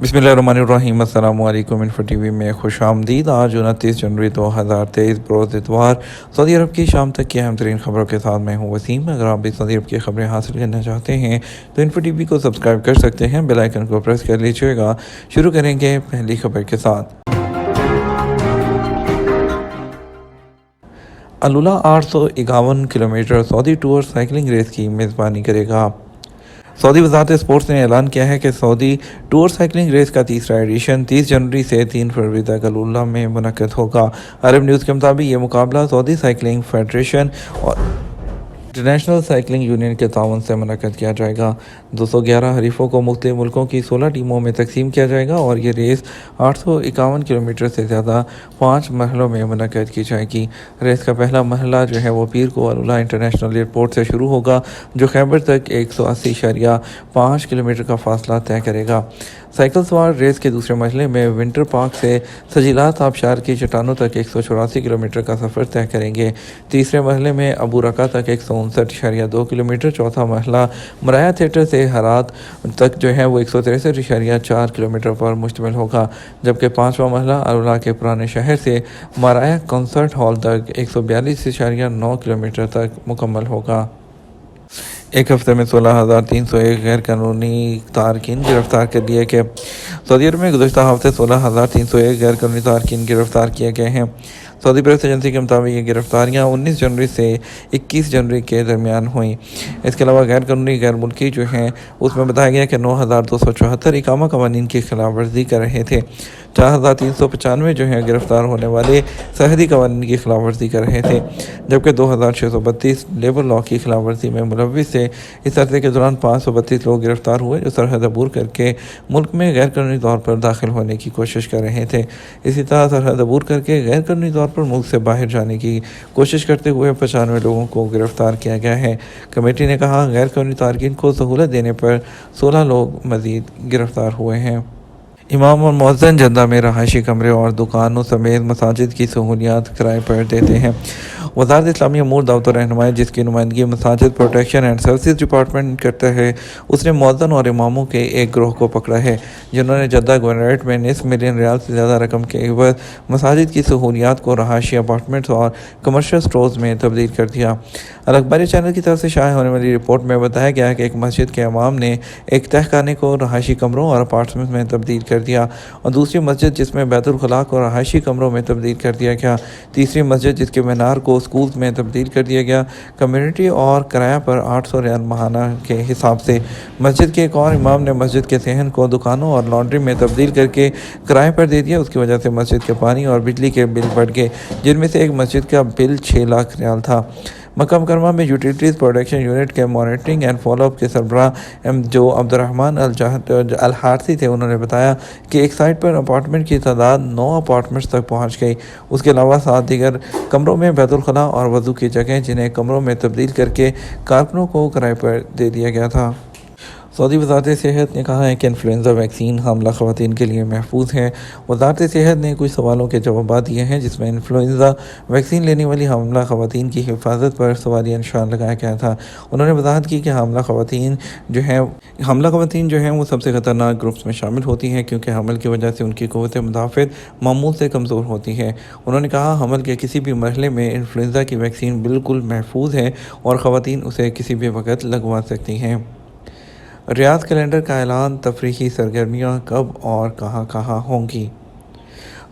बिस्मिल्लाहिर्रहमानिर्रहीम। अस्सलाम वालेकुम। इन्फो टीवी में खुश आमदीद। आज 29 जनवरी 2023 बरोज़ इतवार सऊदी अरब की शाम तक की अहम तरीन खबरों के साथ मैं हूँ वसीम। अगर आप भी सऊदी अरब की खबरें हासिल करना चाहते हैं तो इन्फो टीवी को सब्सक्राइब कर सकते हैं, बेल आइकन को प्रेस कर लीजिएगा। शुरू करेंगे पहली खबर के साथ। AlUla 851 kilometre Saudi tour cycling race की मेज़बानी करेगा। सऊदी वज़ारत स्पोर्ट्स ने ऐलान किया है कि सऊदी टूर साइकिलिंग रेस का तीसरा एडिशन 30 जनवरी से 3 फरवरी तक अलुला में मुनक़्क़द होगा। अरब न्यूज़ के मुताबिक ये मुकाबला सऊदी साइकिलिंग फेडरेशन और इंटरनेशनल साइकिलिंग यूनियन के ताउन से मुनक़्क़द किया जाएगा। 211 हरीफों को मुख्तलिफ मुल्कों की 16 टीमों में तकसीम किया जाएगा और ये रेस 851 किलोमीटर से ज़्यादा 5 मरहलों में मुनक़्क़द की जाएगी। रेस का पहला मरहला जो है वो पीर को अलुला इंटरनेशनल एयरपोर्ट से शुरू होगा, जो खैबर तक 180.5 किलोमीटर का फासला तय करेगा। साइकिल सवार रेस के दूसरे मरहले में विंटर पार्क से सजीलात आबशार की चट्टानों तक 184 किलोमीटर का सफ़र तय करेंगे। तीसरे मरहले में अबू रका तक 159.2 किलोमीटर, चौथा मरहला मराया थिएटर से हरात तक जो है वो 163.4 किलोमीटर पर मुश्तमिल होगा, जबकि पाँचवा मरहला अलुला के पुराने शहर से मराया कॉन्सर्ट हॉल तक 142.9 किलोमीटर तक मुकम्मल होगा। एक हफ्ते में 16,301 गैर कानूनी तारकीन गिरफ्तार कर लिए गए। सऊदी अरब में गुज़श्ता हफ्ते 16,301 गैर कानूनी तारकीन गिरफ्तार किए गए हैं। सऊदी प्रेस एजेंसी के मुताबिक ये गिरफ्तारियाँ 19 जनवरी से 21 जनवरी के दरमियान हुई। इसके अलावा गैर कानूनी गैर मुल्की जो हैं उसमें बताया गया कि 9,274 इकामा कवानीन की खिलाफ वर्जी कर रहे थे। 4,395 जो हैं गिरफ्तार होने वाले सरहदी कवानीन की खिलाफ वर्जी कर रहे थे, जबकि 2,632 लेबर लॉ की खिलाफ वर्जी में मुलव्विस थे। इस अरसे के दौरान 532 लोग गिरफ्तार हुए जो सरहद अबूर करके मुल्क में गैर कानूनी तौर पर दाखिल होने की कोशिश कर रहे थे। इसी तरह सरहद अबूर करके गैर कानूनी तौर पर मुल्क से बाहर जाने की कोशिश करते हुए 95 लोगों को गिरफ्तार किया गया है। कमेटी ने कहा गैर कानूनी तारकीन को सहूलत देने पर 16 लोग मजीद गिरफ्तार हुए हैं। इमाम और मुअज्जिन जद्दा में रहायशी कमरे और दुकानों समेत मसाजिद की सहूलियात किराए पर देते हैं। वज़ारत इस्लामी अमूर दावत और रहनुमाई, जिसकी नुमाइंदगी मसाजिद प्रोटेक्शन एंड सर्विसेज डिपार्टमेंट करता है, उसने मुअज्जिन और इमामों के एक ग्रोह को पकड़ा है जिन्होंने जद्दा गवर्नरेट में $9 मिलियन से ज़्यादा रकम के एवज मसाजिद की सहूलियात को रहायशी अपार्टमेंट्स और कमर्शियल स्टोर्स में तब्दील कर दिया। अल अखबारी चैनल की तरफ से शाया होने वाली रिपोर्ट में बताया गया है कि एक मस्जिद के इमाम ने एक तहखाने को रहायशी कमरों और अपार्टमेंट्स में तब्दील कर दिया और दूसरी मस्जिद जिसमें बैतुल खुला को रहायशी कमरों में तब्दील कर दिया गया। तीसरी मस्जिद जिसके मीनार को स्कूल्स में तब्दील कर दिया गया। कम्युनिटी और किराया पर 800 रियाल माहाना के हिसाब से। मस्जिद के एक और इमाम ने मस्जिद के सहन को दुकानों और लॉन्ड्री में तब्दील करके किराए पर दे दिया। उसकी वजह से मस्जिद के पानी और बिजली के बिल बढ़ गए, जिनमें से एक मस्जिद का बिल 6 लाख रियाल था। मक्का मुकरमा में यूटिलिटीज़ प्रोडक्शन यूनिट के मॉनिटरिंग एंड फॉलोअप के सरबराह जो अब्दुर्रहमान अल हारसी थे, उन्होंने बताया कि एक साइट पर अपार्टमेंट की तादाद 9 अपार्टमेंट्स तक पहुंच गई। उसके अलावा 7 दीगर कमरों में बैतुल खला और वज़ू की जगह जिन्हें कमरों में तब्दील करके कारकुनों को किराए पर दे दिया गया था। सऊदी वज़ारत सेहत ने कहा है कि इन्फ्लुएंज़ा वैक्सीन हामला ख़वातीन के लिए महफूज है। वज़ारत सेहत ने कुछ सवालों के जवाब दिए हैं जिसमें इन्फ्लुएंज़ा वैक्सीन लेने वाली हामला ख़वातीन की हिफाजत पर सवालिया निशान लगाया गया था। उन्होंने वजाहत की कि हामला ख़वातीन जो हैं वो सबसे ख़तरनाक ग्रुप्स में शामिल होती हैं क्योंकि हमल की वजह से उनकी क़ुव्वत मुदाफ़त मामूल से कमज़ोर होती है। उन्होंने कहा हमल के किसी भी मरहले में इन्फ्लुएंज़ा की वैक्सीन बिल्कुल महफूज है और ख़वातीन उसे किसी भी वक्त लगवा सकती हैं। रियाद कैलेंडर का ऐलान, तफरीही सरगर्मियाँ कब और कहाँ होंगी।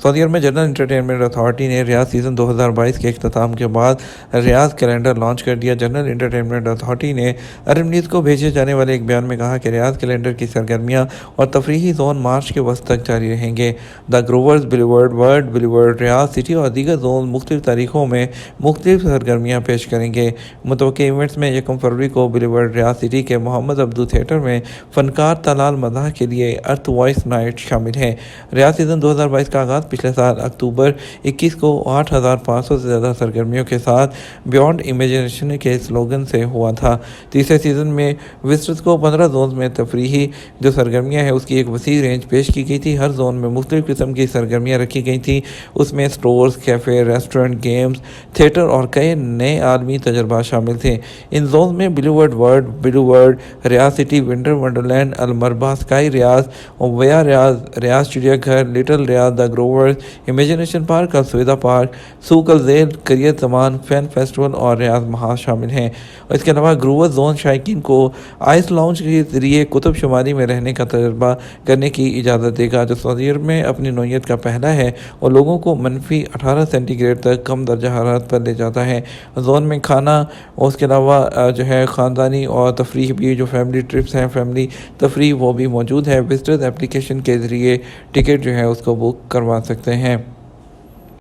सऊदी अरब में जनरल इंटरटेनमेंट अथॉरिटी ने रियाद सीज़न 2022 के अख्ताम के बाद रियाद कैलेंडर लॉन्च कर दिया। जनरल इंटरटेनमेंट अथॉरिटी ने अरब न्यूज़ को भेजे जाने वाले एक बयान में कहा कि रियाद कैलेंडर की सरगर्मियाँ और तफरीही जोन मार्च के वक्त तक जारी रहेंगे। The groves boulevard, world boulevard, Riyadh city और दीगर जोन मुख्तलिफ तारीखों में मुख्तलिफ सरगर्मियाँ पेश करेंगे। मुतवक्किल इवेंट्स में 1 फरवरी को बिलीवर्ड रियाद सिटी के मोहम्मद अब्दू थिएटर में फनकार तलाल मदाह के लिए अर्थ वॉइस नाइट शामिल है। रियाद सीज़न 2022 का आगाज़ पिछले साल अक्टूबर 21 को 8,500 से ज़्यादा सरगर्मियों के साथ बियॉन्ड इमेजिनेशन के स्लोगन से हुआ था। तीसरे सीज़न में विजिटर्स को 15 जोन में तफरीही जो सरगर्मियाँ हैं उसकी एक वसी रेंज पेश की गई थी। हर जोन में मुख्तलिफ़ किस्म की सरगर्मियाँ रखी गई थी। उसमें stores, cafe, restaurant, games, theatre और कई नए आलमी तजर्बा शामिल थे। इन जोन में blue world, Riyadh city, winter wonderland, Al Murabba, sky Riyadh, via Riyadh चिड़ियाघर, little Riyadh, the groves, imagination park, Al Soudah park, Souq Al Zal, Qaryat Zaman, fan festival और रियाज महाज शामिल हैं। और इसके अलावा ग्रोवर जोन शायकीन को आइस लाउंज के ज़रिए कुतुब शुमारी में रहने का तजर्बा करने की इजाज़त देगा, जो सऊदी अरब में अपनी नौइयत का पहला है और लोगों को -18 सेंटीग्रेड तक कम दर्जा हरारत पर ले जाता है। जोन में खाना और उसके अलावा जो है ख़ानदानी और तफरीह भी, जो फैमिली ट्रिप्स हैं, फैमिली तफरीह, वो भी मौजूद है। विजिटर्स एप्लीकेशन के ज़रिए टिकट जो है उसको बुक करवा सकते हैं।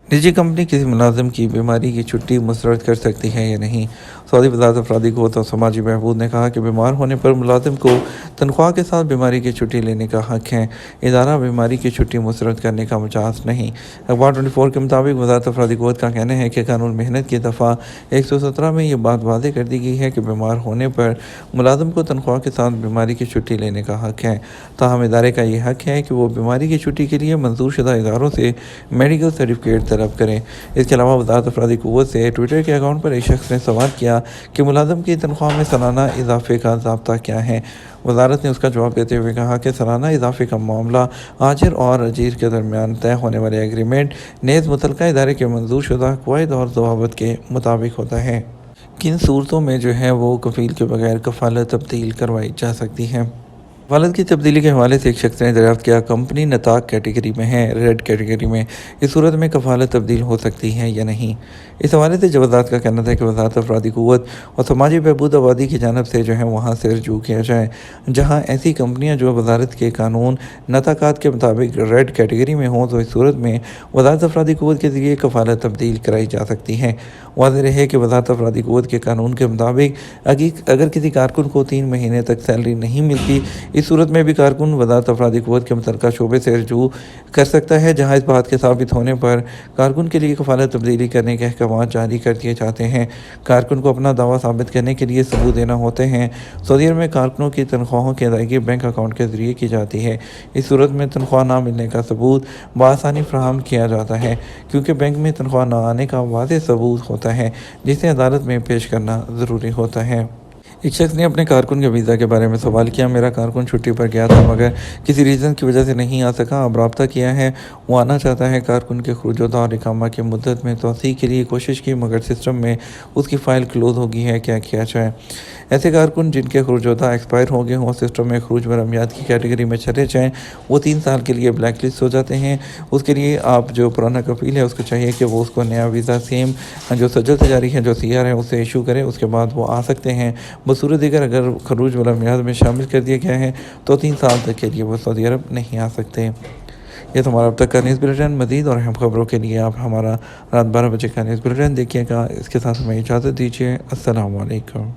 निजी कंपनी किसी मुलाजिम की बीमारी की छुट्टी मुस्तरद कर सकती है या नहीं। सऊदी वज़ारत अफरादी क़व्वत और समाजी बहबूद ने कहा कि बीमार होने पर मुलाजिम को तनख्वाह के साथ बीमारी की छुट्टी लेने का हक है। इदारा बीमारी की छुट्टी मुस्तरद करने का मजाज नहीं। अखबार 24 के मुताबिक वज़ारत अफरादी क़व्वत का कहना है कि कानून मेहनत की दफ़ा 117 में ये बात वाज़ेह कर दी गई है कि बीमार होने पर मुलाजिम को तनख्वाह के साथ बीमारी की छुट्टी लेने का हक है। ताहम इदारे का यह हक है कि वो बीमारी की छुट्टी के लिए मंजूर शुदा इदारों से मेडिकल सर्टिफिकेट तलब करें। इसके अलावा वज़ारत अफरादी क़व्वत से ट्विटर के अकाउंट पर एक शख्स ने सवाल किया कि मुलाजिम की तनख्वाह में सालाना इजाफे का ज़ाब्ता क्या है। वज़ारत ने उसका जवाब देते हुए कहा कि सालाना इजाफे का मामला आजिर और अजीर के दरमियान तय होने वाले एग्रीमेंट नेज़ मुतलका इदारे के मंजूर शुदा क़वाइद और ज़वाबित के मुताबिक होता है। किन सूरतों में जो है वो कफ़ील के बगैर कफ़ालत तब्दील करवाई जा सकती है। कफ़ालत की तब्दीली के हवाले से एक शख्स ने दरियाफ्त किया, कंपनी नताक कैटेगरी में है, रेड कैटेगरी में, इस सूरत में कफ़ालत तब्दील हो सकती है या नहीं। इस हवाले से वज़ारत का कहना था कि वज़ारत अफरादी क़व्वत और समाजी बहबूद आबादी की जानब से जो है वहाँ से रजू किया जाए, जहाँ ऐसी कंपनियाँ जो वज़ारत के कानून नताकात के मुताबिक रेड कैटेगरी में हों, तो इस सूरत में वज़ारत अफरादी क़व्वत के ज़रिए कफ़ालत तब्दील कराई जा सकती है। वाज़ेह रहे कि वज़ारत अफरादी क़व्वत के कानून के मुताबिक अगर किसी कारकुन को 3 महीने तक सैलरी नहीं मिलती, इस सूरत में भी कारकुन वज़ारत अफरादी क़व्वत के मुतल्लिक़ा शोबे से रजू कर सकता है, जहाँ इस बात के साबित होने पर कारकुन के लिए कफ़ालत तब्दीली करने के अहकाम जारी कर दिए जाते हैं। कारकुन को अपना दावा साबित करने के लिए सबूत देना होते हैं। सऊदी अरब में कारकुनों की तनख्वाहों की अदायगी बैंक अकाउंट के ज़रिए की जाती है। इस सूरत में तनख्वाह ना मिलने का सबूत बआसानी फ्राहम किया जाता है, क्योंकि बैंक में तनख्वाह न आने का वाज़ेह सबूत होता है, जिसे अदालत में पेश करना ज़रूरी होता है। एक शख्स ने अपने कारकुन के वीज़ा के बारे में सवाल किया, मेरा कारकुन छुट्टी पर गया था मगर किसी रीज़न की वजह से नहीं आ सका, अब रब्ता किया है, वो आना चाहता है। कारकुन के खुरूज और इकामा की मुद्दत में तोसी के लिए कोशिश की मगर सिस्टम में उसकी फ़ाइल क्लोज़ हो गई है, क्या किया जाए। ऐसे कारकुन जिनके खुरूजोता एक्सपायर हो गए हों, सिस्टम में खरूज बरमियात की कैटेगरी में चले जाएँ, वो 3 साल के लिए ब्लैक लिस्ट हो जाते हैं। उसके लिए आप जो पुराना कफील है उसको चाहिए कि वो उसको नया वीज़ा सेम जो सजल तजारी है, जो CR है, उसे इशू करे, उसके बाद वो आ सकते हैं। बसूरत दीगर अगर खरूज वाला मियाद में शामिल कर दिया गया है तो 3 साल तक के लिए वो सऊदी अरब नहीं आ सकते। ये तो हमारा अब तक का न्यूज़ बुलेटिन। मज़ीद और अहम खबरों के लिए आप हमारा रात 12 बजे का न्यूज़ बुलेटिन देखिएगा। इसके साथ हमें इजाज़त दीजिए। अस्सलाम वालेकुम।